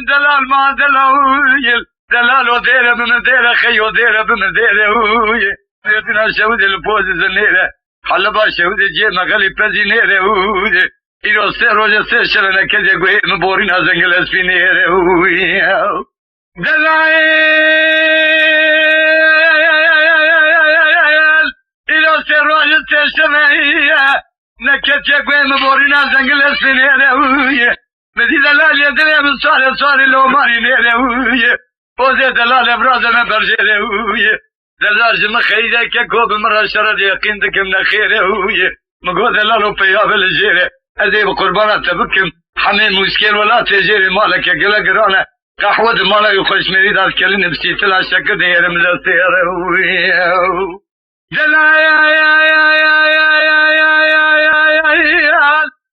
دلال ما دلال دلال وديره بمديره خي وديره بمديره يدنا شود البوز زنيره حلبا شود جي مغلي بزينيره إلو سيروجه سيشلنا كذا قوي مبورينا زنقل اسفينيره دلال إلو سيروجه سيشلنا نكتة قوي مبورينا زنقل اسفينيره مدي دلال يدري من صار لو ماري نيره وزي دلال ابرازنا برجيره دلال جمع خيده كوب مرة شرد يقين دكم نخيره مقول دلالو بياب الجيره ازي بقربانة تبكم حمين مسكين ولا تجيري مالك يقلا قرانا قحوة مالك يخش مريد كلين بسيت لا شك دير ملسيره دلال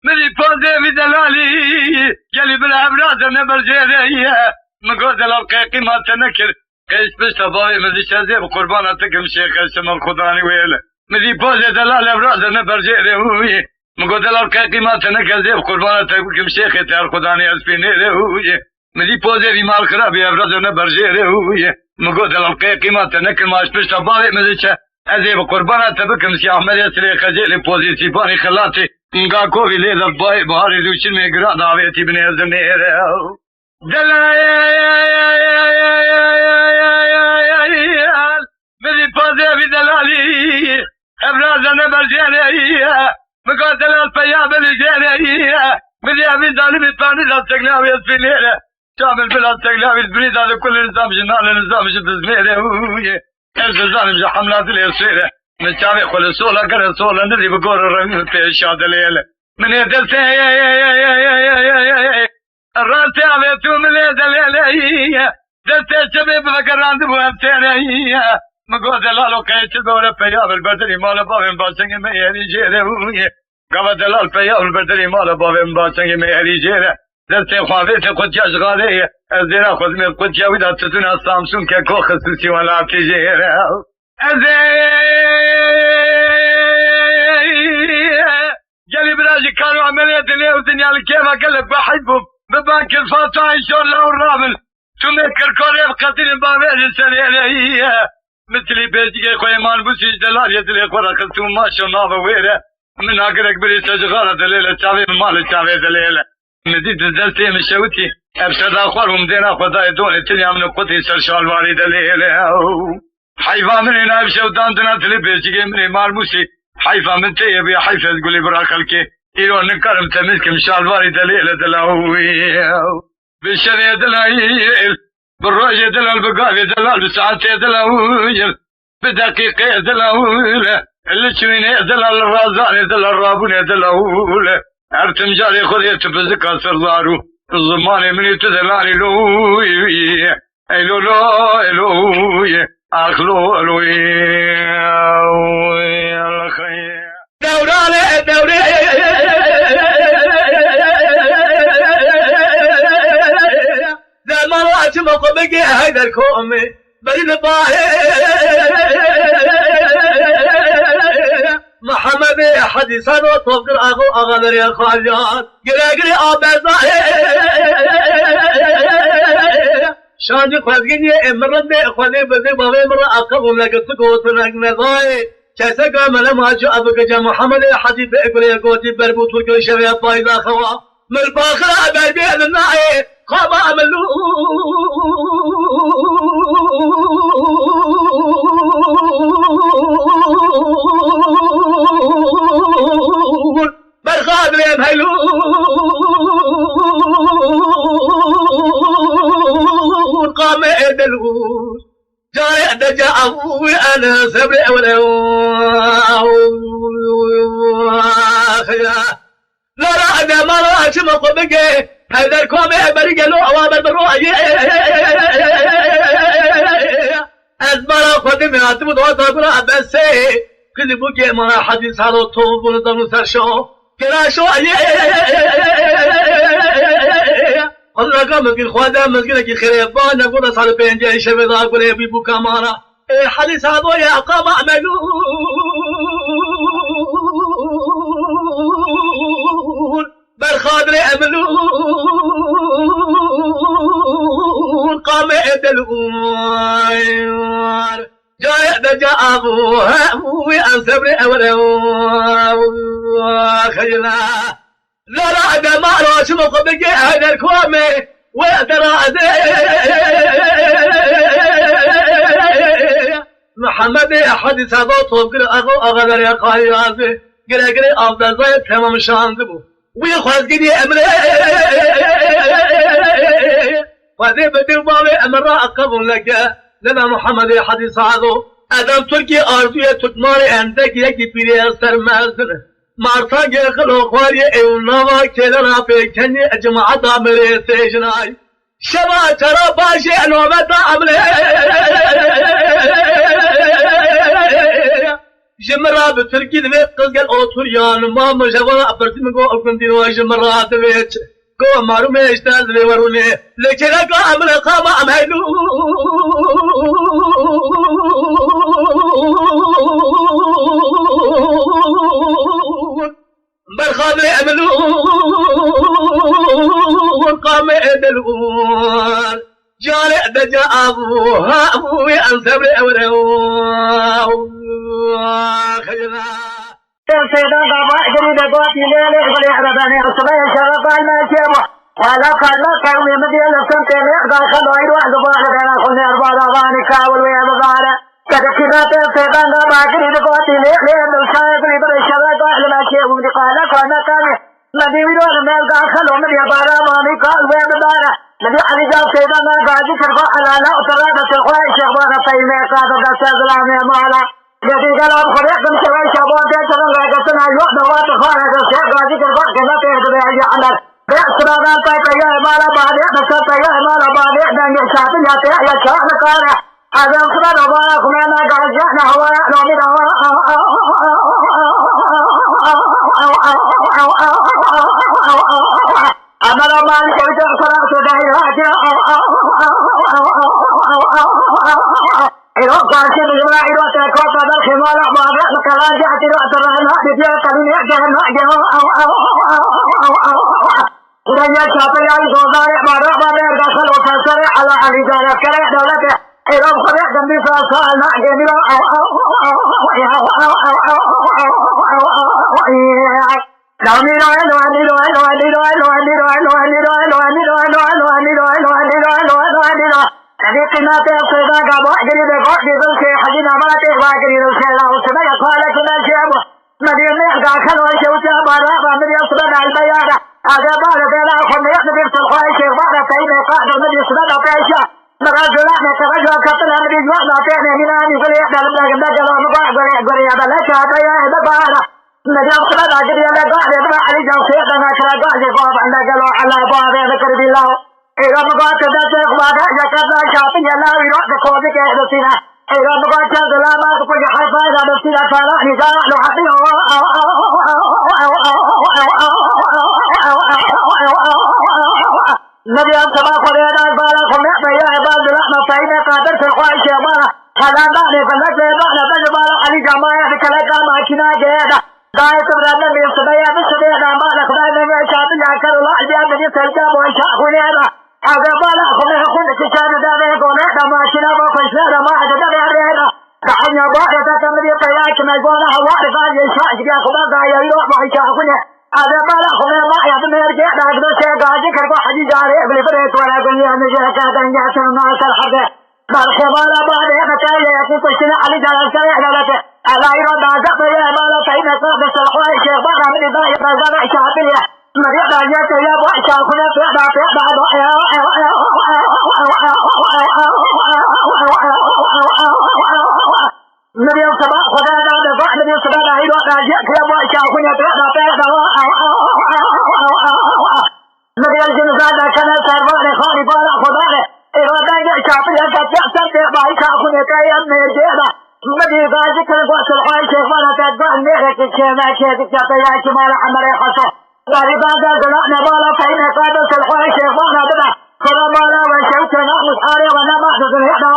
ملي بوزي بدلالي قالي بالابرازنا برجيره مقول دلال قيقي ما تنكر قيس بس تباوي مذي شازي بقربانة تكم شيخ الشمال خداني ويلا مذي بوزي دلال ابرازنا برجيره مقول دلال قيقي ما تنكر زي بقربانة تكم شيخ تار خداني اسبينيره مذي بوزي في مال خرابي ابرازنا برجيره مقول دلال قيقي ما تنكر ما بس تباوي مذي شا ازي بقربانة تبكم سي احمد يسري خجيلي بوزي سيباني خلاتي انقا كوفي ليذا باي بهاري دوشن من قرا دعويتي بني الزنيره دلال بدي بوزي في دلالي ابرازنا برجيره مقال دلال بياب الجيره بدي ابي ظالمي باني لا تقلاوي اسفينيره شامل بلا تقلاوي البريد هذا كل نظام جنان نظام شبزميره الظالم جا حملات اليسيره من شابي خل سولا قرر سولا ندري بقول الرمي في شاد الليله من يدلت الراسي عبيتو من الليله دلت الشبيب فكران دبوها بتينيه مقول دلالو قيت دور بياب البدري مال بابن باسنج ميري جيره قبل دلال بياب البدري مال بابن باسنج ميري جيره دلت خوافيت قد جاشغاليه الزيرا خذ من قد جاويدا تتنا سامسونج كو خصوصي ولا تجيره قالي براجي كانوا عملية دنيا ودنيا الكيفة قلب بحبهم ببنك الفاتحة إن شاء الله والرامل تمكر كوريا بقتل بابير السرية مثلي بيجي خوي مان بوسيج دلال يدلي خورا خلتو ما شاء الله ويره من هاكرك بري سجغارة دليلة شافي مال شافي دليلة مديد الزلتي مشوتي ابشر اخوار ومدينا خداي دولي تلي من قطي سرشال واري دليلة حيفا من هنا بشودان دنا تلي بيجي مني مالموسي حيفا من تيبي حيفا تقولي برا خلكي إيرو نكرم تمسك مشال واري دليلة دلاوي بالشرية دلائل بالرؤية دلال بقافي دلال بساعتي دلاوي بدقيقة دلاوي اللي شويني دلال الرازاني دلال الرابوني دلاوي ارتم جاري خذي تبزك سردارو الزماني مني تدلاني لوي اي لو لوي اخلو لوي الخير دوري ذا المرات مقبقي هيدا الكومي بريد محمد حديثان وطوقر أغادر يا خاليات قرقري آبازا شاني خذقيني امرد بإخواني بذي بابي مرة أقب لقصك وطنق نضاي كيسا قامل ماجو أبقى جا محمد حديث إقري قوتي بربوط وكل شبيه بايدا خوا من الباخرة أبالبي الناعي قام عملو برخاد ليم هيلون قام ادلون جاي دجا ابوي انا سبع ولو لا لا ما راح مقبقه هذا الكومي برقه له اوامر بالرؤيه ازمر قدمي اتمد وتقرا بس كل بوجي ما حديث على الطوب ونضل سرشو كراشو الله قام في الخواده مسجدك خريبان نقول صار بين جاي شباب اقول يا بيبو كامارا حديث هذا يا قام عملون بالخاطر عملون الأمور جاء دجا أبوها وأن صبر خيلا لا لا ما راش مقبل هذا الكوامي وترى محمد حديث هذا طوب أغدر يا قايات قرأ أفضل زيت تمام شاندبو ويخوز قدي أمري وذي بدل بابي أمر أقبل لك لنا محمد حديث هذا أدم تركي أرضية تتماري عندك يكي بيري أستر مازنه مارتا جاخلو خواري ايوناوا كيلنا بيكني اجماعة دامري سيجناي شبا ترى باشي انوما دامري جمرا بتركي دميت قلقل اوتوريان ما مجاوة ابرتمكو اكندينو جمرا دميت قوة مارو ميشتاز لوروني لكن اقا امر قاما امهلو بالخابر أملون قام إدلون جارع دجا أبوها أبوي أنسب لأولون خجلا سيدان قابا جريد قواتي ليلي غلي عرباني الصبايا شرطا الماكيبو ولا قلنا كومي مدينة لسن تيمي قال خلو عيد واحد بواحد بينا خلني أربع دعواني كاول ويا بغارة كتكينات سيدان قابا جريد قواتي ليلي الشايق لي بري شرطا الماكيبو مدي قال كونا كامي مدي ويدوان ميل قال خلو مدي بارا مامي قال ويا بغارة مدي علي جاو سيدان قاجي شرطا على لا أترادة الخواي شيخوانا طيمي قادر دستاز العمي مالا jadi kalau khariatum sawai syabon dia jangan ragasan ayo dawat khana ke syekh gaji ke bak kena teh de ya andar ya suradan pai kaya mala bahade dasa kaya mala bahade dan ya satu ya teh ya chah nakara azam sura dawara khuna gaja na hawa nomi dawa amara mal kerja sura sudai raja إيرو كاشي بجمع إيرو تأكل قدر خمال أحباب مكلان جاءت إيرو أترهنا بجاء كلمة جهنم جهنم ودنيا شاطئ يعني غزارة مارا مارا دخل وفسر على الرجال كره دولته إيرو خبر جنبي فاسالنا جميل هذه قناة الصيدا قابوا أجري بقوة بذلك حجنا ما تقوى أجري ذلك الله سبق قال كنا شابه مدينة قاكل وشوتا بارا مدينة صدد البيانة هذا بارا بينا أخذ يقدر بالصلحة الشيخ بارا فإنه قادر مدينة صدد أبعيشا مغازل أحنا تغجر كتنا مدينة جوانا تعني هنا نقول يقدر لك نقل ونقع قري بلك هذا هذا بارا مدينة صدد أجري لقاء يدرع علي جو سيدنا كلا قاعد يقوم نقلوا على بارا ذكر بالله إذا مقاعد تدرس بعدها يكذا شاطئ يلا ويروح بقوة كهدسنا إذا مقاعد تدرس ما تقول حيفا إذا دسنا فلا نزاع لحظي نبي أمسما قرينا البالا خمع بيا عباد الرحمة فإن قادر في الخواهي شيطانا خلان دعني فلك ليبانا بجبالا علي جماعي بكلك ماكنا جيدا دائت برادنا من سبيا بسبيا مالك بأنه شاطئ يأكل الله الجاب من يسلقاب وإنشاء خلينا هذا بالا خمع خلنا كشان دعني قونا دماشنا وفشنا ما حدد بأرينا كحنيا بالا تتمري قياك مجبونا هوار قال يشاء شكا خبا قايا يروح وإنشاء خلنا هذا بالا خمع ما يدم يرجع لأقدر شيء قاجي كربو حدي جاري بلي بريت ولا قلني أن جهكا دنجا ناس الحرب بارك بالا بعد يفتايا يكون تشنا علي جلال سريع لك على إيران دازق يا بالا فإن صاحب الصلحوة الشيخ بارا من إضاء يتنزل إشاعتية مريض عجيك يا أبو إشاع كنا فيعدا مريض سبا خدا دادا فأح مريض سبا دايرو عجيك يا أبو إشاع كنا فيعدا مريض الجنزال كان سربان خالي بارا خداره إرادة إشاعتية فتأثر تبا إشاع كنا كيام نيجينا مدي غازي كان قوة الحوائي شيخوانا تدبع نيرك الشيما كيدك يطيع كمال عمري حصو غالبا قلنا نبالا فإن قادة الحوائي شيخوانا دبع فرمالا وشوتنا مسحاري ونما تزرهنا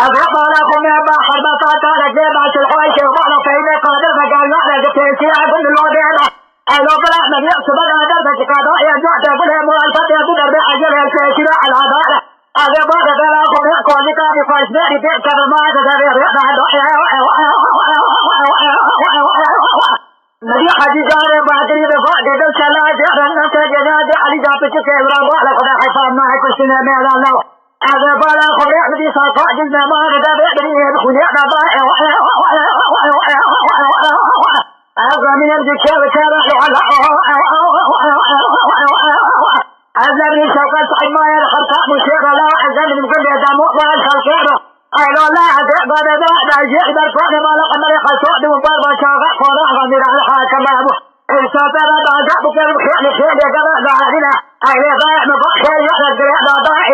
أغربا لكم يا أبا حربطا تارك لبعث الحوائي شيخوانا فإن قادة فقالنا لك تيسيع كل الوضعنا أهلو بلعنا يحسب دربك قضاء جعت بله مؤلفة بدر بأجل الشيكرة على العدالة هذا بعد ذلك يكون لك بفاشنة تذكر ما تدبير نبي حجي جاري باقري بفاقي بالسلاة جعرنا سجنادي علي جابتك كبرا بالك ودا حفام ما يكشنا ميلا الله هذا بالا خبيع بدي صفاء جزنا ما تدبير بريه بخليع نبائي هذا من الذكر كابح على هذا من شوكة صحيح ما يرحل صاحب الشيخ لا هذا من كل دموع والخلقينه أيضا لا هذا بعد ذلك جاء برفان ما لقى مريخ السعود ومباربا شاغع فراغ من الحاكم أبو السافر هذا جاء بكر بخير خير يقرأ دعالنا أيضا ضائع مفخر يحرق دريع ضائع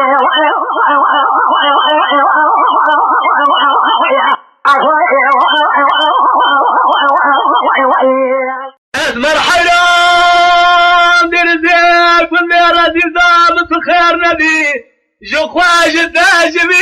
اسمر حيران دير زيك والميرا دير دامت الخير نبي جو خواج الداجبي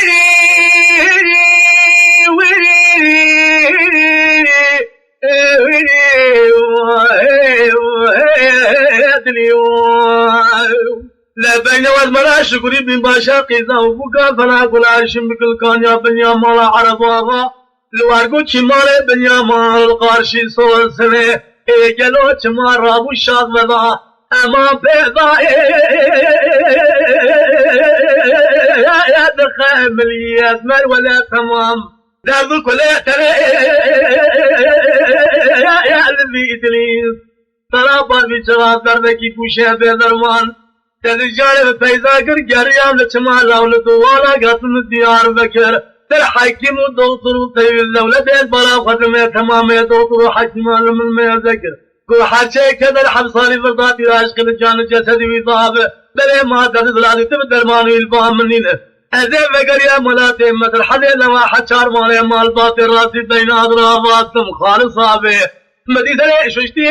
لا بين والمرا شكري بما شاقي زوبك فلا كل عشم بكل كان يا بنيا مالا عرباغا لوارقو چمالي بنيا مال القارشي صور سنه ايجلو چمال رابو شاد ودا اما پیدا دخل مليات مال ولا تمام دردو كله ترى يا الذي ادريس ترى بابي جواب دردكي پوشه بدرمان تدجال پیدا کر گریام لچمال اولد والا غتن دیار بکر تر حاكم الدكتور طيب الدولة بلا خدمة تمام دكتور حاكم من ذكر كل حاجة كذا الحبصاني فرضاتي عشق الجان جسدي وضاب بلا ما درد العادي تبدل ماني البام منين هذا فكر يا ملاتي مثل حديث لما حشار مالي مال باطل راسي بين أضرابات خالص صابي مدي دريش وشتي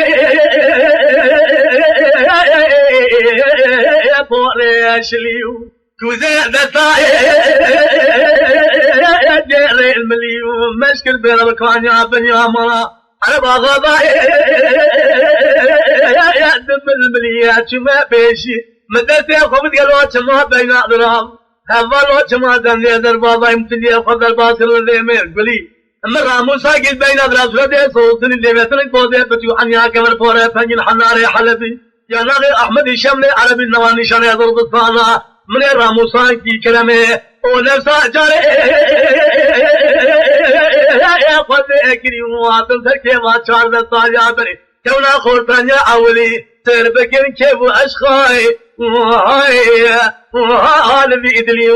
يا بوري شليو كوزي دتاي يا جيري المليون مشكل بين الكوان يا بني عمرا على بغضا يا دم المليات ما بيشي مدتي خبط قالوا ما بين اضراب هذا ما دنيا دربابا يمكن ياخذ الباطل اللي مقبلي مرة موسى قل بين اضراب سوداء صوتني اللي مثلك بوزي بتوحن يا كمر فوري فنجن حناري حلبي يا ناغي احمد الشملي عربي النواني شان يضرب الصانا من الراموسان في كلامه ونفسه جاري يا قدي اكري واتم تركي ما شعر الطاجع بري كونا خورتانيا اولي تربكن كيف اشخاي وهاي بيدلي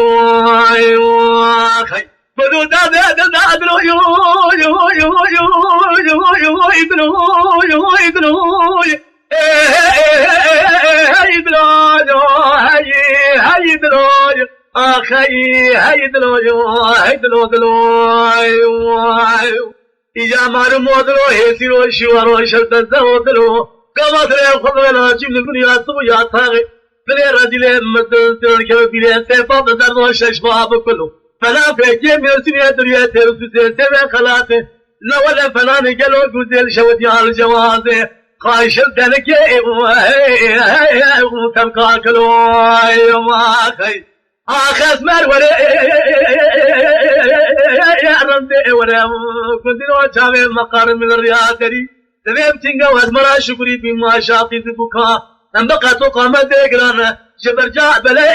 واخي بدو دادلو يو هاي دلوج اخي هاي دلوج إجا مارو مودلو هيسيرو شوارو شلتزو دلو قواتر خضولا جمن الدنيا صبيا طاغي بلي رجل مدن تركب بلي سيفا بدردو ششباب كله فلا فيكي مرسني الدنيا ترسل سيفا خلاته لا ولا فلان قالوا قدل شوتي على الجوازه خايش الدنكي وتبقى كلوي وما خي اسمر ولا يا رمدي ولا كنت نوع شامل مقار من الرياضري تبيب تنقى واسمرا شكري بما شاقي تبكى أم بقى تقام ديقرانا شبرجاء بلا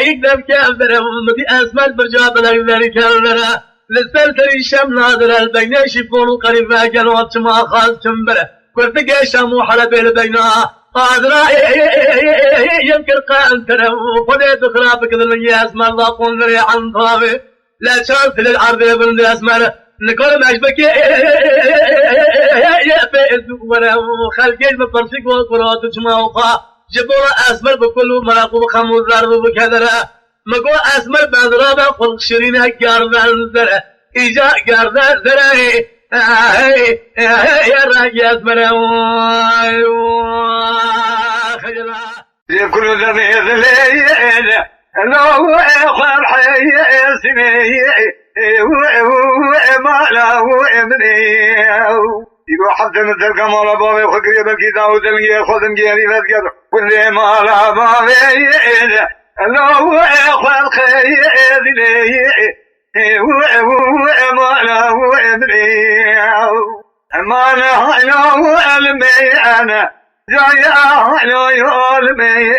يقدم كام درم مدي اسمر برجاء بلا يقدر كام للسلسل الشام ناظر البين شفون القريب قالوا ما خاص تنبره كنت قيشة موحلة بالبيناء قادرة ينكر قائم ترم فديت خرابك ذلني اسمر الله قنري عن طابي لا شانس للعرض ابن دي اسمر نقول معجبك يا فائز خلقيش بفرسك والقرات جمع وقا جبورا اسمر بكل مراقب خموز الارض بكذرة مقول اسمر بأضرابة خلق شرين هكار ذا إجا قارد ذرائي يا راجي اسمر خجلا يكون ذني ذليل لو خير حي سني ما له ابني يقول حتى مثل كمال بابي خكري بالكتاب وتلقي خدم جيري فذكر كل ما لا بابي لو اخذ خير لي وما له ابني ما له علمي انا جاي له علمي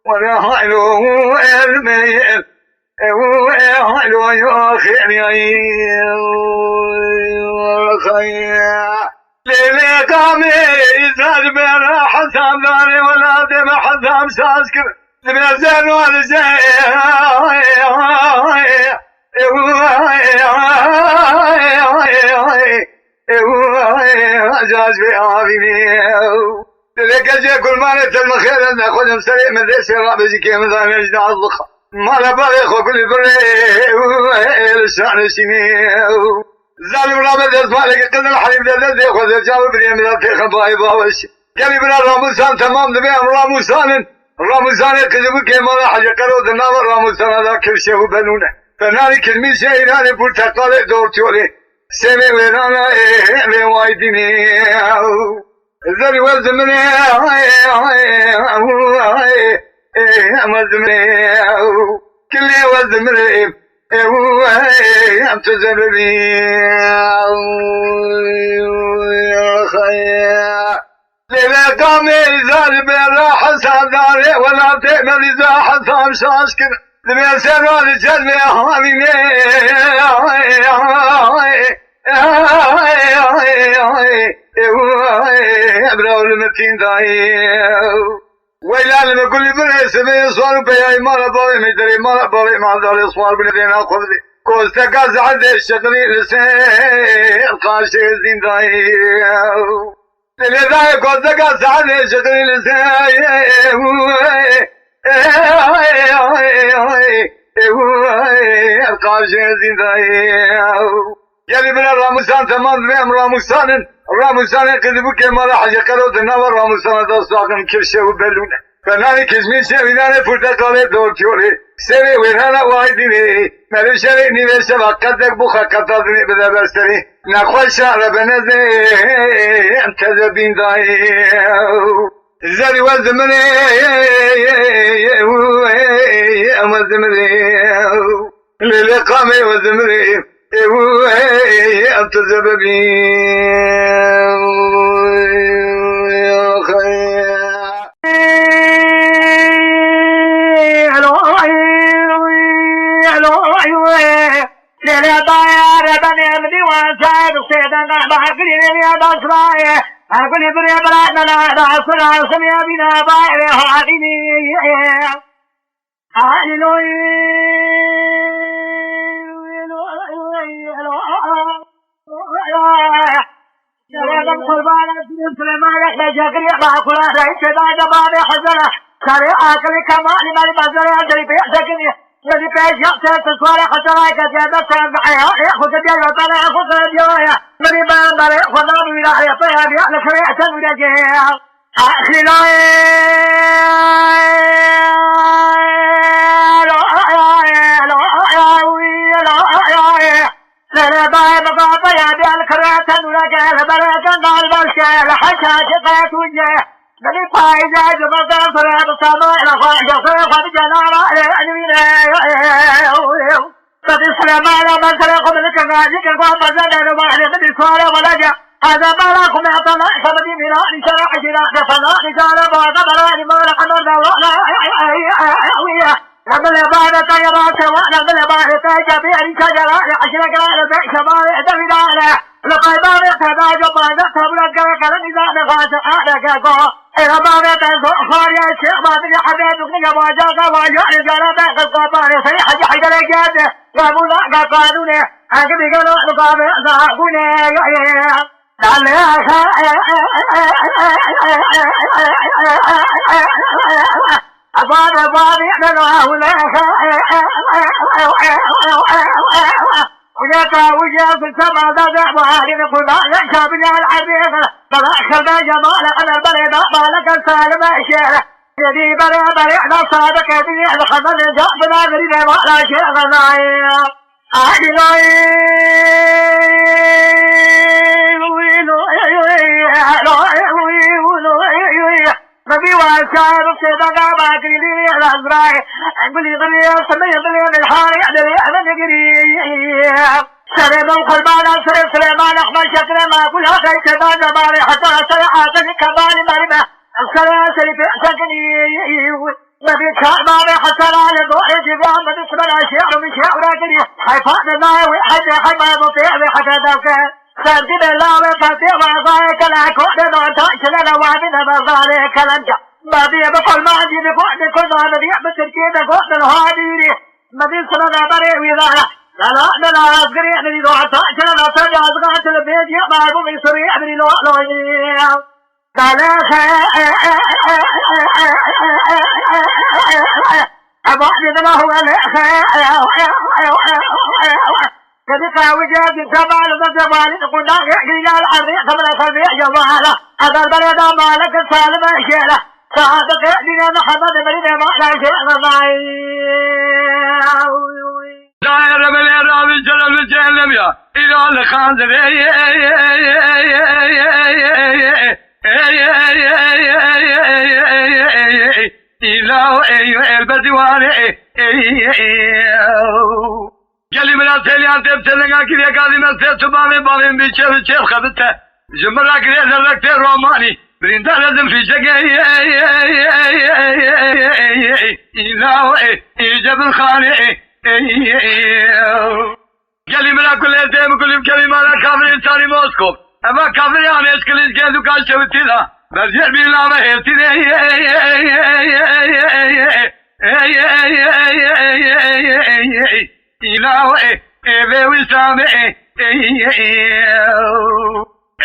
ولا له علمي وحلو يا خيري ليلي قامي يزاد بين حسام داري ولا دم حسام ساسكر دم زين ولا زين عجاز بعافيني لك جاي كل ما نتلم خير ان اخذهم سريع من ذي سيرا بزكي من ذا يجدع الضخم ما لبالي خو كل بري لسان سيني زالم رابد اسمالك قد الحليب ذي خو جاوب بري من ذي خباي باوش قال ابن راموسان تمام دبي راموسان كذب كما حاجه قالوا ذنا راموسان هذا كل شيء بنونه فنالي كلمه شيراني برتقال دورتوري سمي ورانا ايه وايدني ذري وزمني مزمني كل وزمني امتزمني ليلة قامي زال بلا حسام داري ولا تأمل إذا حسام شاشكر لمن سنوان جلبي حاميني ابراو المتين داي ويلا لما كل بني سمي صار بيا مال باوي مدري مال باوي ما دار صار بندينا خذ كوستكاز عند الشغري لسه القاشي زين داي لذا كوستكاز عند الشغري لسه القاشي زين داي يلي بنا راموسان تمام بهم راموسان كذبوا كما حاجة قالوا تناور راموسان تصاقم كرشه وبلونه فناني كزمين سويناني فرتقالي دورتيوري سوي وينانا وايديني مرشاري نيوشا وقتك بوخا قطادني بدا بستري نخوش شعر بنزي كذبين داي زاري وزمني للقامي وزمني أنت زببي هذا ما لكم اعطنا فبدي بنا لشرع جنا فنا رجال بعض بلاد ما لكم لما بعد طيرات وانا بعد تجابي شجرة عشرة قال بيت شمال دمنا لقد بعد تداج بعد تبلغ كلام إذا نفاس هذا كذا إذا بعد تزوج خارج شيء ما تجي حبيت كني باجا باجا رجال بيت قطار في حاجة حاجة لجاد قامونا قانوني أكيد قالوا نقابل زاقوني أبادي أنا ولا وجا في السماء ذا وعالي نقول لا شابنا العبيد بلا خلنا جمال أنا البلد مالك السالم الشيخ يدي بلا أنا صادق يدي الخمر جاء بلا غريب ما لا شيء غنايا أهلي ما في واسعة بسيطة باقي لي الأزراع أقول لي غني سمي بني الحاري أدري أنا نقري سليم القلبان سليم سليمان أحمد شكل ما كل هذا كذا جباري حتى سيحات كبار مرمى السلام سليم سكني ما في كلام ما حسنا لضوء جبان ما تسمع أشياء من شيء راجلي حيفان ما وحد حي ما مطيع بحتى ذاك سأجد الله وفتح وضعك لا كود ما تأكل نوابنا بضارك لنجا ما بي بقول ما عندي بقول كل ما بدي بتركيب قول الهادي ما بي سنة بري ولا لا أذكري أني لو تأكل لا ترجع أذكرت البيت ما أبو بيسري أبني لو قال أبو عبد الله هو كذلك وجاد الجمال والجمال يقول لا يحكي العريق قبل الخلفية جماله هذا البلد مالك السالم الشيلة سعادة لنا محمد مريم ما لا شيء معي داير من الرابي جلال الجهنم يا إلى الخانزر إلى البدوان جلي من التاليان تبتلنغا كريا قاضي مستيت بامين بيشيف شيف خبته جمرا كريا دركت روماني بريندا لازم في شقي إلا إيجاب الخاني جلي من كل ديم كل كلمة كافر إنساني موسكو أما كافر يعني إسكاليس كيدو كاشوتي لا برجع بيلا ما هيتي إله إيه وسامة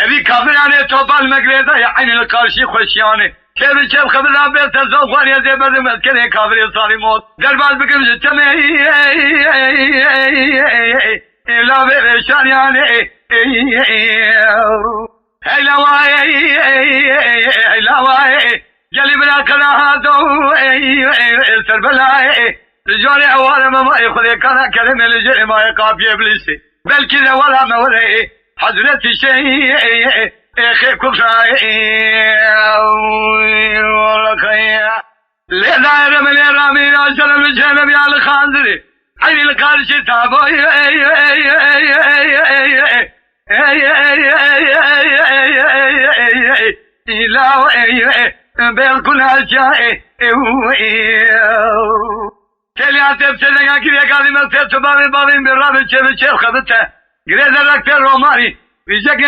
أبي كافرانة توبال مقريضة يا عين القارشي خوشيانة كيف خبرنا بيت الزوخوان يا زيبر مسكنة كافر صاري موت درباز بكم جتمه إلا بيشان يعني هلا واي جلي بلا كلا هادو سربلاي رجال أولا ما يخذ كان كلمة لجري ما يقابي إبليسي بل كذا ولا ما ولا حضرت شيء خير كفاية ولا خير لا رمل رامي رجل الجنب يا الخانزري عين القارش تابو إله بالكل هالشيء كليات تبتلنغا كريا قاضي مستيت بامين بالرابي شيف خبته قريد الركتر روماني بيجاك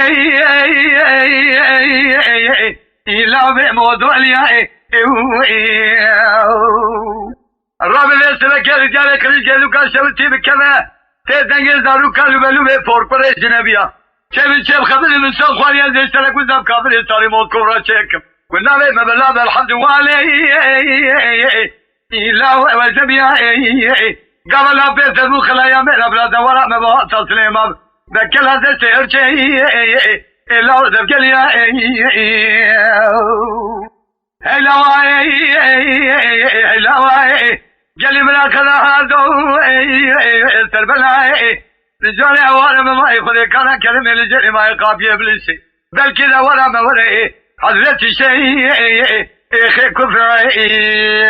إلا بموضوع ليا الرابي ليسلك رجالة كريس جيدو كاشوتي بكما تيتنجز دارو كالو بلو بفورقريش جنبيا شيف خبته من سوق خوانيا زيشتلك وزاب كافر يساري موت كورا شيكم قلنا بي مبلا بالحمد والي إلا وزبيا قبل أبيت المخلايا من أبراد وراء مباط سليمان بكل هذا السير شيء إلا وزبكليا إلا واي جلي من أكلا هادو سربلاي رجال أولا ما يخذ كان كلمة لجري ما يقابي إبليسي بل كذا ولا ما ولا حضرت شيء خير كفاية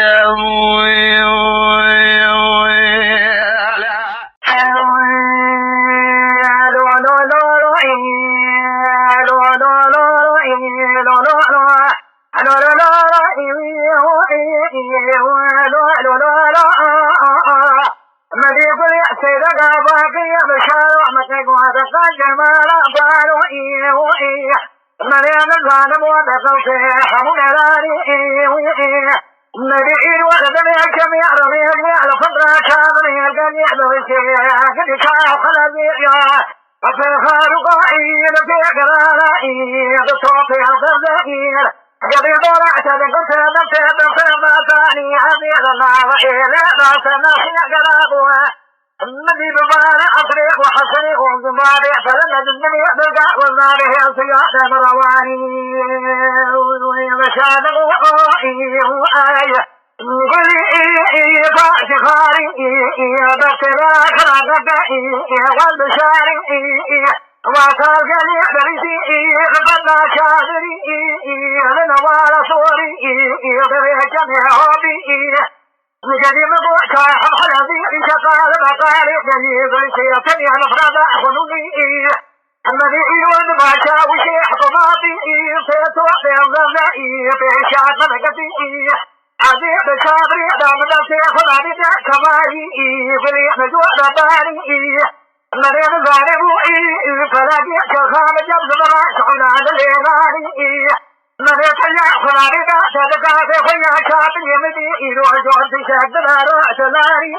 مريم الظالم وبقوا حمون لاري نبيل وخدم الجميع رمي على فضرة كامل الجميع بوشيح كدكا خلبيع وفي خارقائي في قرارائي بصوتي الضرزائير قبل ضرعت بقلت نفسي ما ثاني عزيز الله وإلى راسنا في قرابها الذي ببارع أفريق وحصري وزماري فلما جزني أبقى والنار هي سيادة مرواني ومشاد الوحائي وآية قولي فاشخاري بكتنا خرقائي والبشاري وصار قليل بريدي غبنا شادري لنا ولا صوري غير جميع هوبي وجدي مبوع كاحب حلبي انت قال بقالي جميل سيتني عن افراد خنوني اما ذي يولد ما شاوي شيح قماطي سيتوح بيضلائي بإشاعة مدقتي عزيز بشابري دام نفسي خلاني كمالي فليح نجوع دباري مريم ظالموئي فلاقي شخام جبز براش حلان الإيراني مريم فيا خلاني دا صدقا في خيا شابن يمدي روح جوع في شاك دبارا شلاني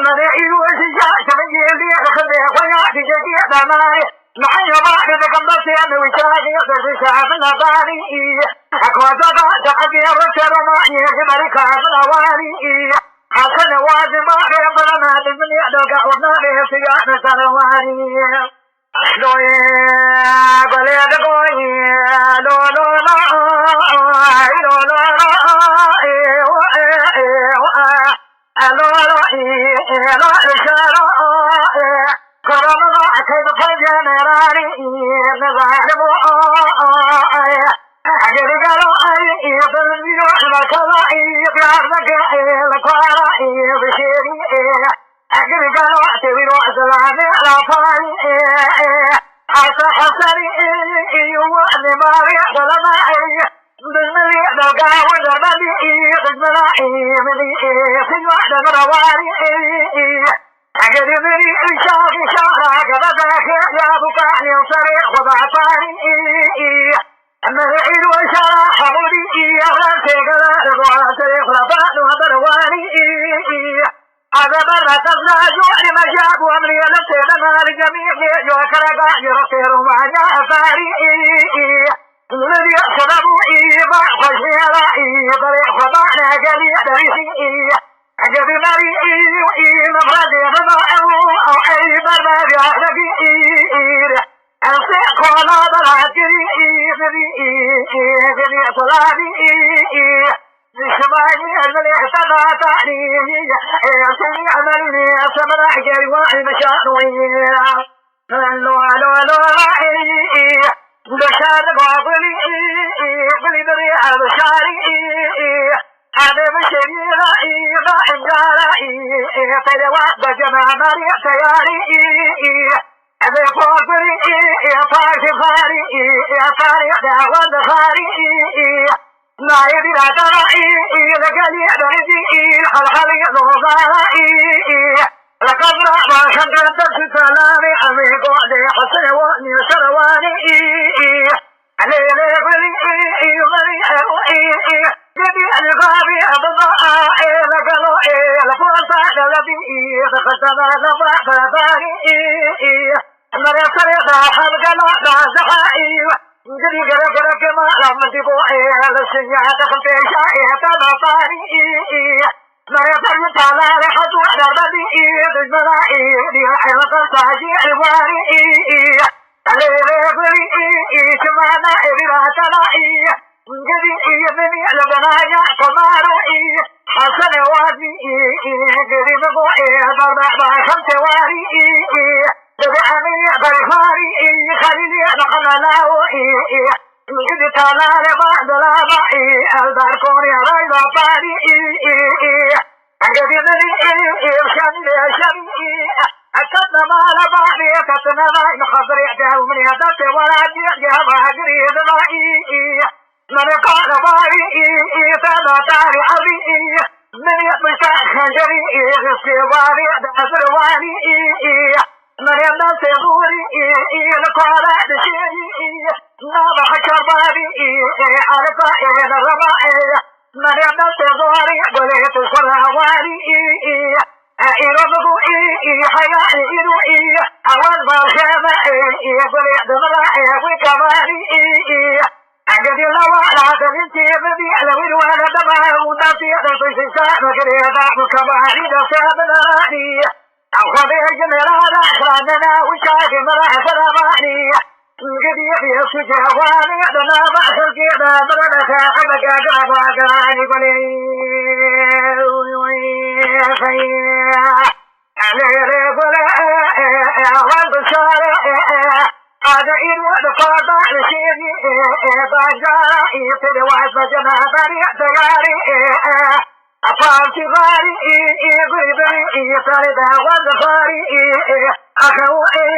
مريم يوش شاك من يلي خذي خيا في جديد دماري معي بعد بقمص يمي وشاكي في شاك نباري أكوى زبا تحقي رسل معي جبري كابن أواني حسن واجب ربنا ما بزني أدوك ونالي سيانا سرواني أحلو يا قولي دقوي لو لو لا لو لو لا لو لا الشارع كرم الله كيف فجأة راني نظهر أجل قالوا أي بالميوع الكلائي بيارك الكوارائي بشيري أجل قالوا أعتبروا أسلامي الأطاري حتى حسري وأني ماري ظلمائي بالملي دلقا ودربلي خجملائي ملي في وعد مرواري أجل مني الشاقي شارع كذبك يا بكاني وصريح وضعطاري أما العيد وشرع حمودي أغلب سيقنا رضوان سيخ لفان وبرواني هذا برا قصنا جوعي مجاب وأمري لسينا مال جميع جوكر قاعد رسير ومعنى أفاري الذي أصدبوا إيباع خشي رأي طريق وضعنا قليل دريسي أجب مريئي مفردي بضاعه أو أي برا بأهلكي أنسيق ولا بلعكري غني صلابي نشماني المليح تباتعني سمي عملني سمر حجري واحد مشانوي لو لو لو راعي بشار باطلي بلي بري بشاري هذا بشري راعي باحب جاري تلوى بجمع مريح سياري أبي فاطري فارس خاري فاري دعوة خاري ما يدري ترى لقلي بردي الحلحلي ضوضائي لقد رأى خدرت سلامي أمي قعدي حسن وأني سرواني علي بلي مري جدي الغابي أبضاء لقلوا لفرصة الذي فقدنا نبع فباري مري صريخ حبق لا زحائي جدي قرق ما لم تبوعي للسنيا دخل في شائي تبطاري مري صريخ على لحظة دربدي تجملائي ديحي وقلتاجي الواري علي بلي شمانا إبرا تلائي جدي يبني لبنايا كماروي حسن وادي جدي مبوعي ضربع خمس واري بدأني بالخاري خليلي نحن لاوي جدي تلال بعد لابعي الباركوني ريض باري جدي مني شمي أكد ما لبعي كتنا ذاين خضري عدال من يدت ولا جيها بهجري ذبائي من قال باري تبطاري حري من يطلع خنجري غسيواري دازرواني من يبنى سيغوري لقارة دشيري نابح كرباري على قائل الربائي من يبنى سيغوري قليت الخراواري إيربقو حياني إيروئي أول بالخيمة قليت دمرائي وكباري أجد الله على تنتي بدي لو الولد دمه ونفسي في سان وكريدا وكباري دسام ناري أو خذي جميل هذا خلنا وشاك مرح فرماني قد يبي السجواني أدنى بعث الكيدا بردك حبك أقربك عني قلي علي قلي أول بشاري بارشيني بانجاري في الواسط جنابري دياري أفانتي غاري غريبري فردا وزفاري أخوي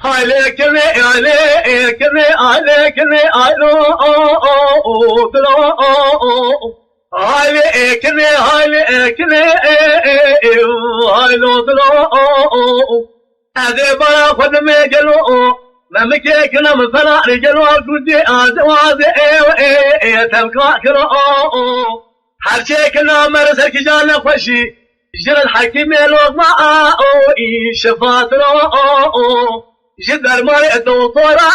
عليكني عليكني عليكني علو عليكني عليكني علو هذا برا خد مجلو ما مكيكنا مثلا رجلو كودي أزواج تبقى كرو حرشيكنا مرسك جانا خوشي جرى الحكيم لوغ ما شفات رو جد درمان الدكتورة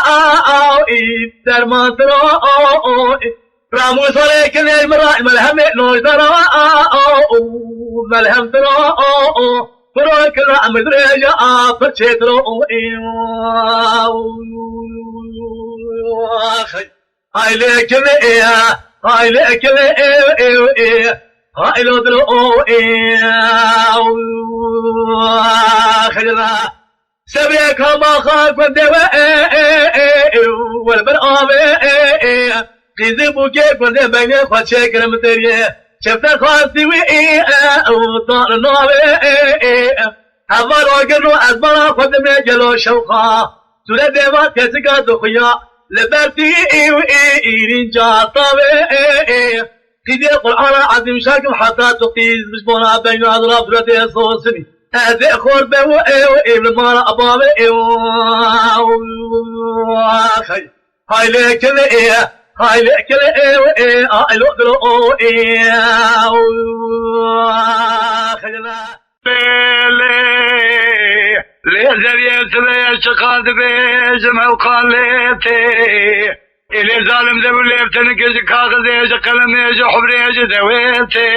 درمان ترو رامو صليك المراء ملهم نوي درا ملهم ترو فروك رام درجة فرشت رو هاي لك هاي لك هاي لو درو خجلا سبيك ما خاف ودوا والبرام كذبوا كيف ودوا بين خشيك المتريه شفت خاصي وي وطار نوبي أمر وقروا أزمرا خد مجلو شوقا سورة ديما كسكا دخيا لبرتي إيرين جاطبي كذي القرآن عظيم شاكم حتى تقيز مشبونا بين أضراب سورة صوصني هذا خربة وإبن مارا أبابي هاي لك هاي لك هاي لك ليزر يسلي شقاد بيجمع وقاليتي إلي ظالم ذو الليفتن كيش كاغذيش قلميش حبريش دويتي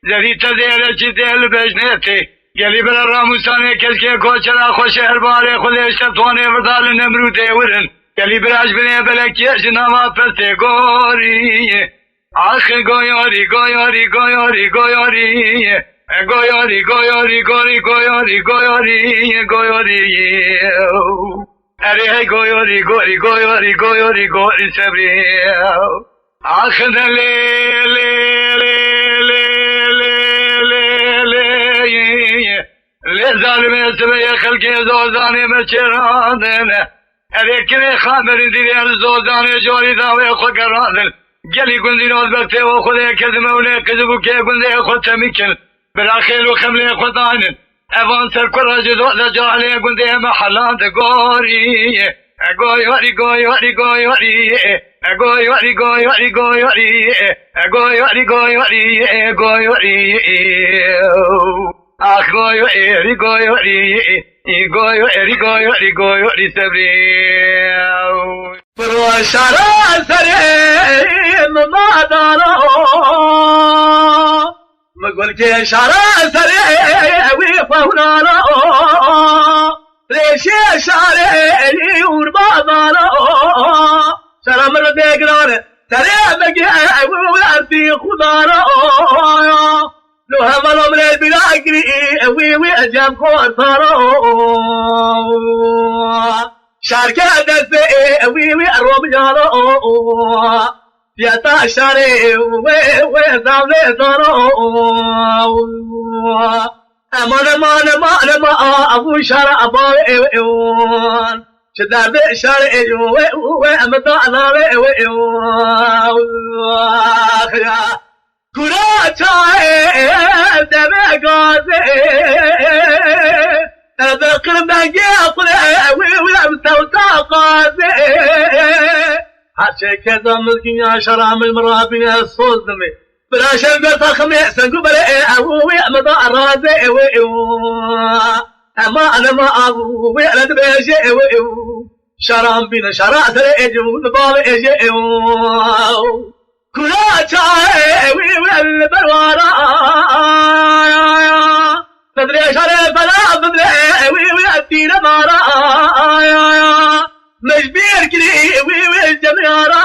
زري تزيلش ديل بجنيتي يلي بلا راموساني كيشكي كوشرا خوش هرباري خليش تطواني فردال نمرودي ورن يلي براش بني بلكيش نما پسي غوري آخ گویاری گویاری گویاری گویاری گویاری گویاری گویاری گویاری گویاری گویاری اره گویاری گویاری گویاری گویاری گویاری صبری آخ لی لی لی لی ظالم سبی خلقی زوزانی مچرانن اره کنی خامر دیرین زوزانی جوری داوی خود گرانن گلی گندی نوز بکته و خودی کذمه و لیکذبو که گندی خود تمیکن براخیل و خملی خود دانن اوان سر کرا جدو دا جالی گندی محلات گوری گویاری گویاری گویاری گویاری گویاری گویاری گویاری گویاری گویاری آخ گویاری گویاری گویاری گویاری گویاری صبری فروشارا سریم ما دارا مقول که شارا سریم فونارا ریشه شاری وربا دارا شارا مرو دیگرانه سریم بگی ورتی خدارا لو هم الامر بلاقري وي اجام خورتارو شاركه دسه وي اروم يارو يا تا شاري وي زامله دارو امان ابو شارع ابا شدار شاري وي امتا انا وي كرا چاہے دمے گازے ذکر مگی اقلے ویم توتا قازے حاشے کے دمل کی شرام المرابی صوت دمے براشن قرطا خميس سنقو بلئي أبوي أمضى أرازي أما أنا ما أبوي أنا دبيجي شرام بينا شرات رئيجي ونبالي إيجي كلا چاہے والبروارا بدري شرف لا بدري الدين مارا مجبير كري الجميارا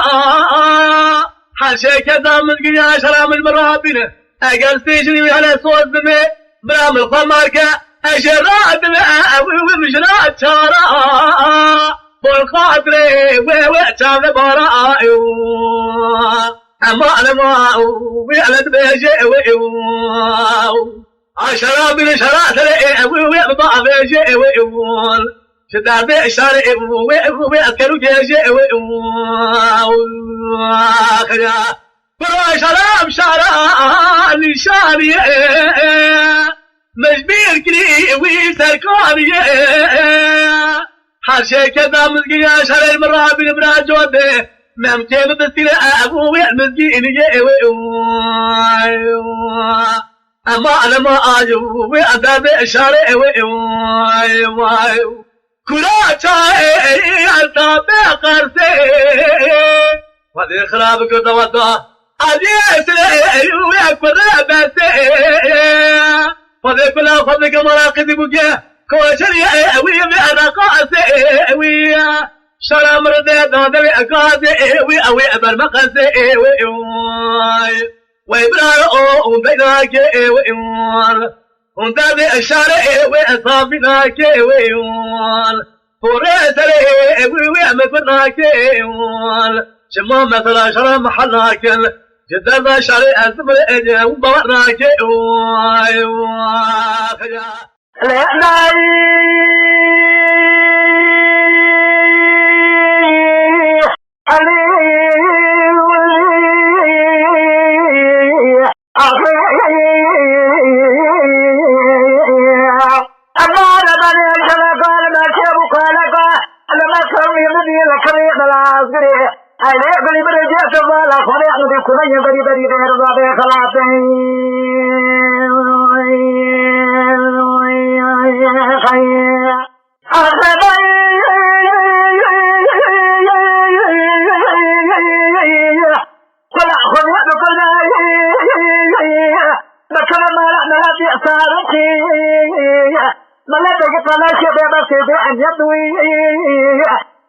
حاشا كذا من قيا شرام المرابين اقل سيجني على صوت دمي برام الخماركة أشرات ومشرات شارع بالقادري ووعتاب براء أما أنا ما ويعلد بيجي عشرة من شرات لي ويعبع بيجي شدار بيشاري ويأكلوا جيجي برا شراب شارع نشاري مجبير كلي ويسركاري حاشي كذا مزقيا شاري المرابي براجوده ممتين بسيلة أبوي المزقين أما أنا ما أجو وأداب شاري كلا شاي ألتاب قرسي وذي خرابك دوتا أجيس لي ويكبر بسي وذي كلا فضلك مراقب بجي كوشري ويبعنا قاسي شرا مرده دادوي أقاسي وي أبرمقسي وإبرار بيناك وندابي الشارع وأصابناك فريسري ويعمقناك شما مثلا شرا محلاك جدنا شارع أزمر إجا وبورناك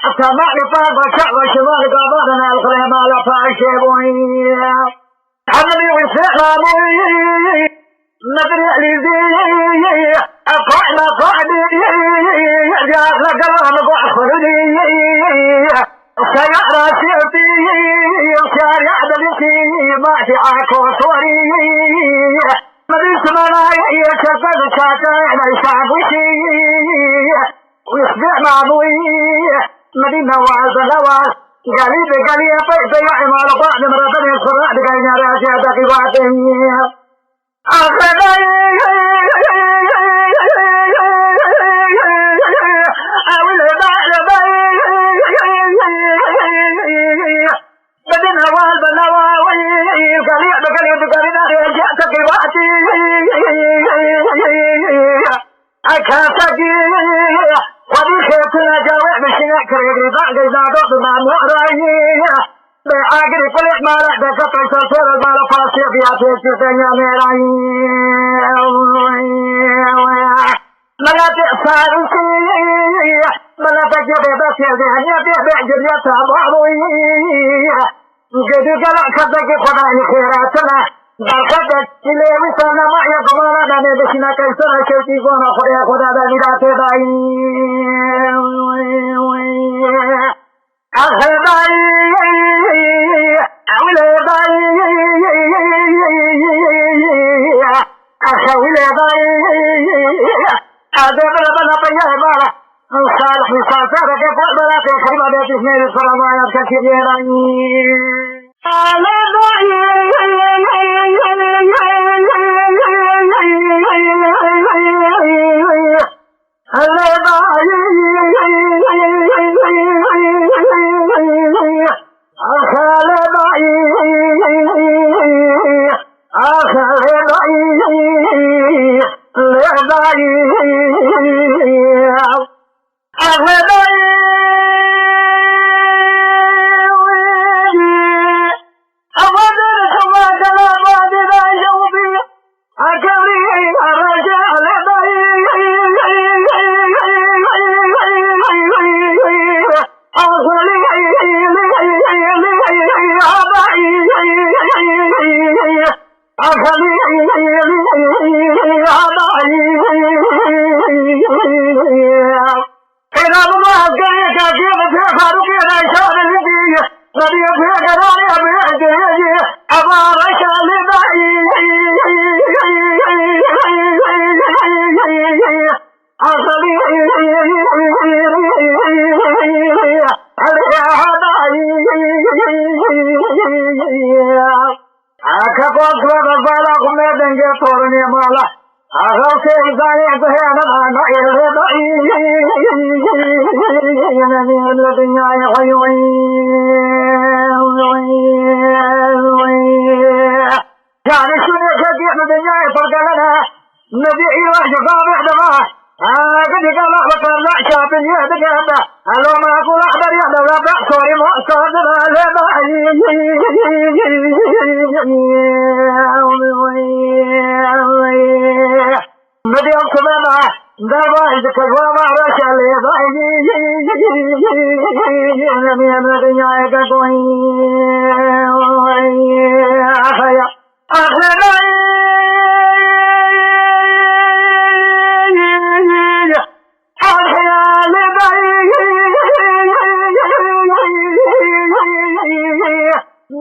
حتى ما يطاب كعب شمال قابلنا الخليم على فاشبوي حمدي وسلامي ندري لي أقعنا قعدي جاء لقلام قعدي سيارة سيرتي شارع دلتي ما شعاكو صوري مدينة منايا يشكل شاكين يشعبشي ويصبح معضوي مدينة وعزلوات قليب قليب فيس يعمى لطعن مرتبه الصراع بقين راجع دقيقاتي أخذي أولي بعد بدنا والبنواوي قليب قليب قليب راجع دقيقاتي أكاسكي وبيخيتنا جاوع بشنا كريبري بعد إذا ضغط مع مؤرأيه بأجر كل ما رح بكتر سلسل المال فاسي فيها تيسيطنيا ميرأيه ملا تأسارسي ملا تجيبه بس يزيهن يبيه بعجر يتابعويه جدي قلع كذلك خداني خيراتنا برخدت إلي وصلنا معي قمانا داني بشنا كيسنا شوتي قونا خدا داني داتي داي أخي داي أولي داي أخي داي أدب ربنا بياه بالا صالح مثال سارة كيف بلا في خريبا بيت اثنين الفرمايات كثيرين أخلي أنا شعر الذي نبي في قراري أبيعي أبارك لبعي أصلي أكبر فلا خمدن جتورني مالا أغلق إزاي أتهينا معنا إلهي ينمي الدنيا يخيوي يعني شنو كثير من الدنيا يفرق لنا نبيعي وحشفا بحدما قد قال أخبر لا شاب يهدك هذا هلو ما أقول أخبر يهدى ولا بأسوري مؤسر مدي أكبر دابا إذا كذوا ما رشا لي نبي الدنيا يكوي أخيا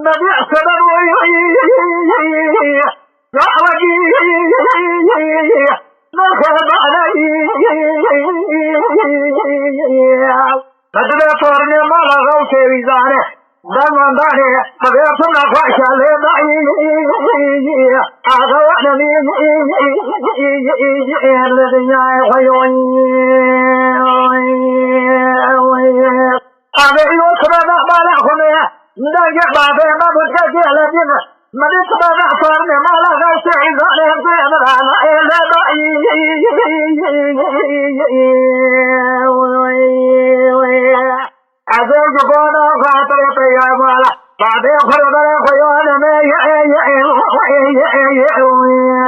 نبيع سبب دعوتي مرحب علي بدل طورني مالا غوثي ويزاني دمان داني مغيرتنا فاشا لبعي أغوأنا الذي يغيوي أغيوي وصرنا بالأخمي نرجع بعد ما بتجي على دينا ما نسمع أخبارنا ما لا غير عزالهم زين رانا إلا بعي أزوج بونا خاطر يا مالا بعد خرب خيال ما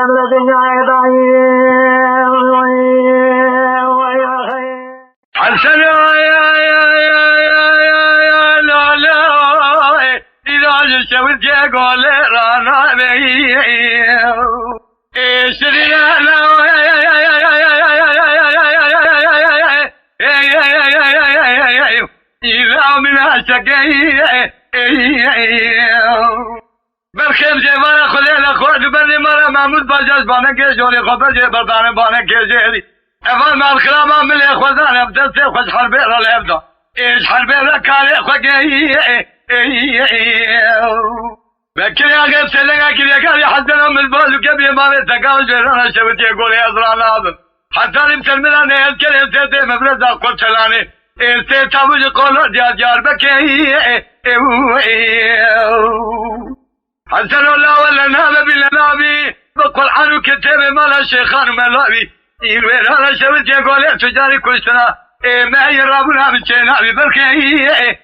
الذين حسن شوت يقول رانا بي شرينا إذا من الشقي بالخير جبار خلينا خود بني مرة محمود باجاز بانا كيجوري خبر جبر بانا كيجوري أفضل ما الكلام من الإخوان أبدأ خوش حربي رلا أبدأ إيش حربي ركالي خوكي بكري أغيب سلقا كريا كاري حتى نوم البوز وكبير ما بيتقاوش رانا شبتي يقول يا أزرع ناظر حتى نمثل ملاني الكري السيتي مبرزا قل سلاني السيت أبوش قولو جار بكي حسن الله ولا نابا بلا نابي بقل عنو كتاب مالا شيخان ملابي إلوين رانا شبتي يقول يا تجاري كشتنا ما يرابنا بشينابي بلكي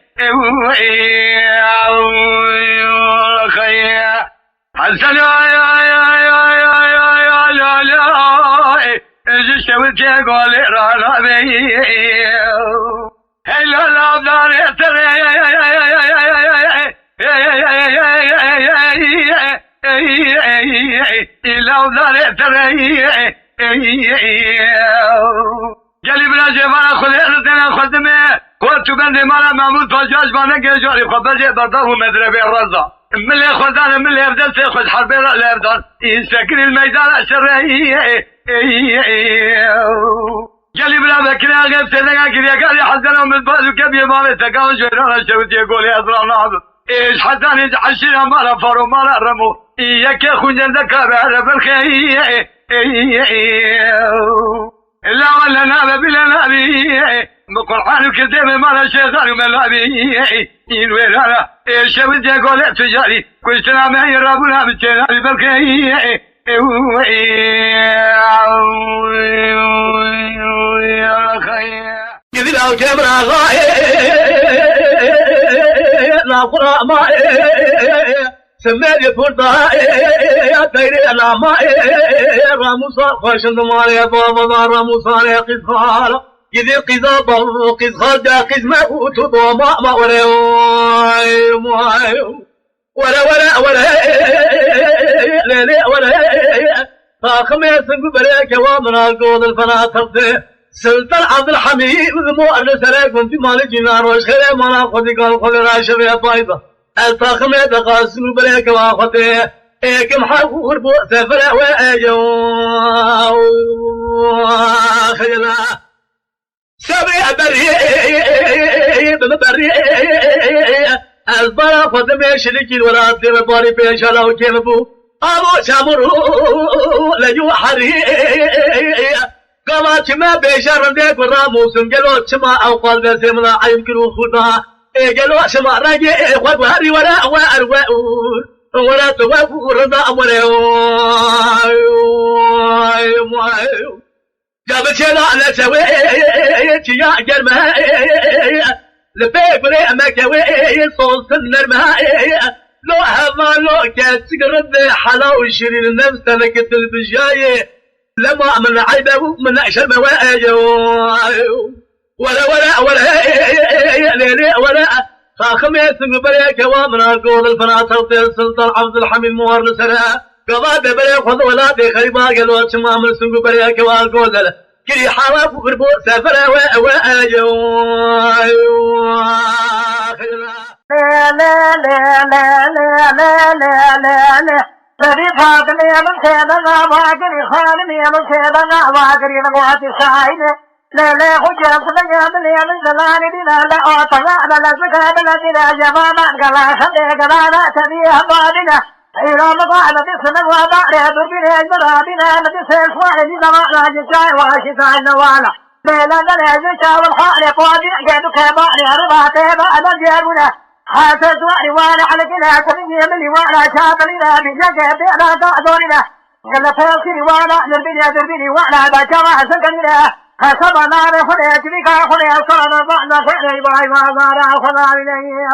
حسن شوت يقول رانا بي هلا الأبدان يتري الأبدان يتري جالي بلا جفانا خلينا خدمه قلت بندي مالا محمود فجاج بانا كيجوري خبجي برضاه مدربي الرزا من اللي خدانا من اللي يبدأ سيخد حربي رأي يبدأ يسكن الميدان الشرعي جالي بلا بكري أغيب سيدنا كريا قالي حسنا من الباز وكبير مالي تقاون جيرانا شوتي يقول يا أزرع ناظر إيش حساني عشينا مالا فارو مالا رمو إياك يا خنجن ذكا بعرف الخي إلا ولا نابا بلا نابي بقرآن الكتاب مالا شيخان وملابي إلوين أنا شوت يقول تجاري كل سنة ما يرابونا بالتنابي بالكي يذل أو جبر لا قرى ما سمعني فرطة تيري لا ما راموسا خشن مالي بابا راموسا يا قصال يذل قصاب قصال جا قسمه تضوما ما ولا فاخم يسنق بريك وامنا القوض الفنا ترده سلطان عبد الحميد مؤرس عليكم في مال جنار وشخير مالا خذي قال خذ راشة يا طايبة الطاقم يتقاسم بلاك واخذه كم حقور بو سفر واجو خيلا سبع بري البلا خذ مشركي ولا تبى باري بيش على كيف بو أبو شامرو لجو حري قامت ما بيشار ذيك الراموس قالوا شما أو قال بس ملا يمكنوا خدا قالوا شما راجع وهري ولا ولا توافق رضا ولا جابت شلا على سوي يا جرمها لبيك ولا ما كوي صوت النرمها لو هذا لو كانت قرب حلاو شيرين النفس انا كنت البجايه لما من عيبه من عشر مواجه ولا فاخم يسمى بريك وامنا قول الفناطر السلطان عبد الحميد موار لسنا قضاء بريك خذ ولا خريبا قالوا شما من سنق بريك وقول له كري حواف قربو سافر واجه الذي فاتني من سيدنا واقري خالني من سيدنا واقري نقواتي سعيد لا خجر صدقا بلي من زلاني بنا لا أعطنا بلا زكاة بلا دنا جماما قلا خلق لا تبيه بادنا إلى مضاعنا بسم وضعنا بربنا أجبرابنا نبسي الفوالي لزمانا جساي واشتاء النوالا بلا دنا جساء والخالق وادع جدك باني رباطي بأنا جابنا حاسس وعي وانا على كلا سبيني ملي وانا شابلنا بجاكي بينا تأذوننا قال فيصيري وانا دربيني وانا بجمع سكننا حسبنا بخلي تبيك خلي صلنا بعنا خلي باي وزارا خلا إليه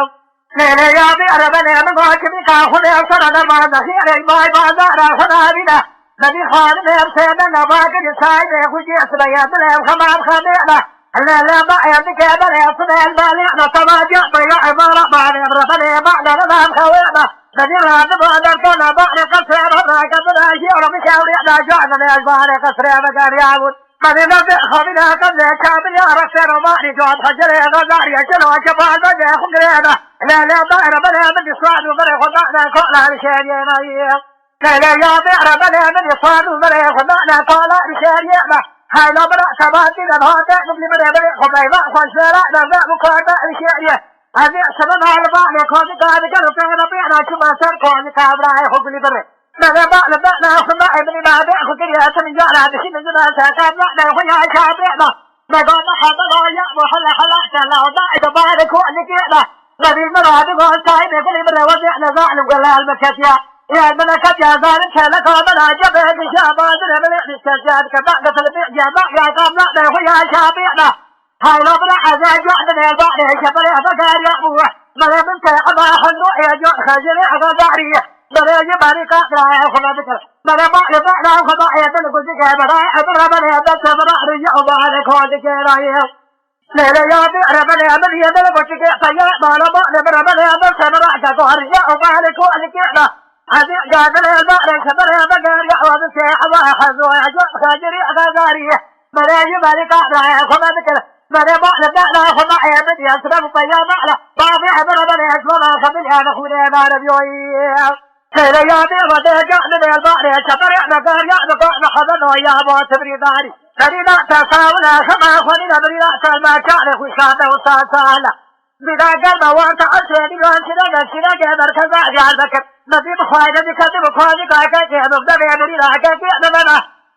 ليلة يا بيربنا من قوك بيك خلي صلنا بعنا خلي باي وزارا خلا بنا نبي خالنا بسيدنا باكر سايد خوشي أسبيات لهم خمام خبيرنا لا ما يبدك بلا يصنع البالغنا تماجع بيع عبارة بعد ربنا بعد نظام خوينا نجر هذا بعد الكنا بعد قصر هذا قصر أشياء بشاوري لا جعلنا البار قصر مكان يعود من نبدأ خبنا قبل كامل يا رسول الله جواد حجر غزاري شلو شباب بجا خمرنا لا ما ربنا من يصعد وبر خدعنا كلا رشارينا لا يا ربنا من يصعد وبر خدعنا كلا رشارينا هاي لا برا سباتي لهذا قبل بدأ خبيبة خشرة نبدأ مقارنة الشيء هذه سبب على بعض كذا كذا كذا كذا بيعنا شو سر كذا كابرا خبل بدر نبدأ ناخذ ابن بعد خذ يا سنجار هذا شيء من زمان سكاب لا خويا كابرا نقول حتى لا يا وحلا حلا سلا وضاعد بعد كل كذا نبي مراد قول سايب كل بدر وضعنا زعل ولا المكتيا يا الملكة يا ظالم كلك ومن عجبه بشابات من الاستجاد كبعد فلبيع جماع يا قامنا له يا شابيعنا هاي لبنا عزاج وعدنا البعض شبر يا بكار يا أبوه ملا من تيقظ حنو يا جو خجري غزاري ملا يباري قادرا يا خلا بكر ملا بعد بعد خضاء يا تلقوا زكاة براء أبرا من يبدأ براء رجع وبعدك وعدك رايه ليلة يا بئر من يمن يمن بشك سياء مالا بعد من يبدأ براء كقهر رجع وبعدك وعدك هذه جادل البحر كبر يا بقر يا عوض السيح واحد ويعجب خاجري غزاري ملاجي مالك أحلى يا خما بكر ملا بعد بألا خما يا بدي أسرب طيا معلا بعضي حبر بني أسلنا خبل يا نخوني ما ربيوي ليلة يا بيضة جادل البحر كبر يا بقر يا بقر حضن ويا أبو تبري داري فريدا تساولا خما خلينا بريدا سلما كان خوشاته وساسالا بدا قلب وانت عشرين وانتنا نسينا جمر كذا جعل بكر نبي بخواجة بكتب بخواجة كاكاكي مبدأ بيعملي لأكاكي أمامنا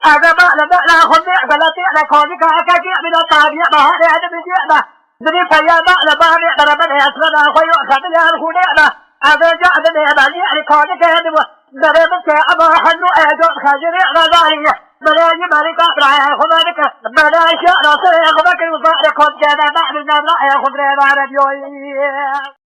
هذا ما لدى لا خذي بلاتي لكواجة كاكاكي من الطابيع مهاري هذا بجيئنا نبي فياما لبامي بربنا يسرنا خيو خبلي الخونينا هذا جعل بيعملي لكواجة كاكاكي نبي بكي أما حنو أيجو خاجري غزاري ملاجي مالك أبرع خذانك ملاجي راسي خذك الوضع لكواجة كاكاكي بعد النبرا يا خذري بارد يوي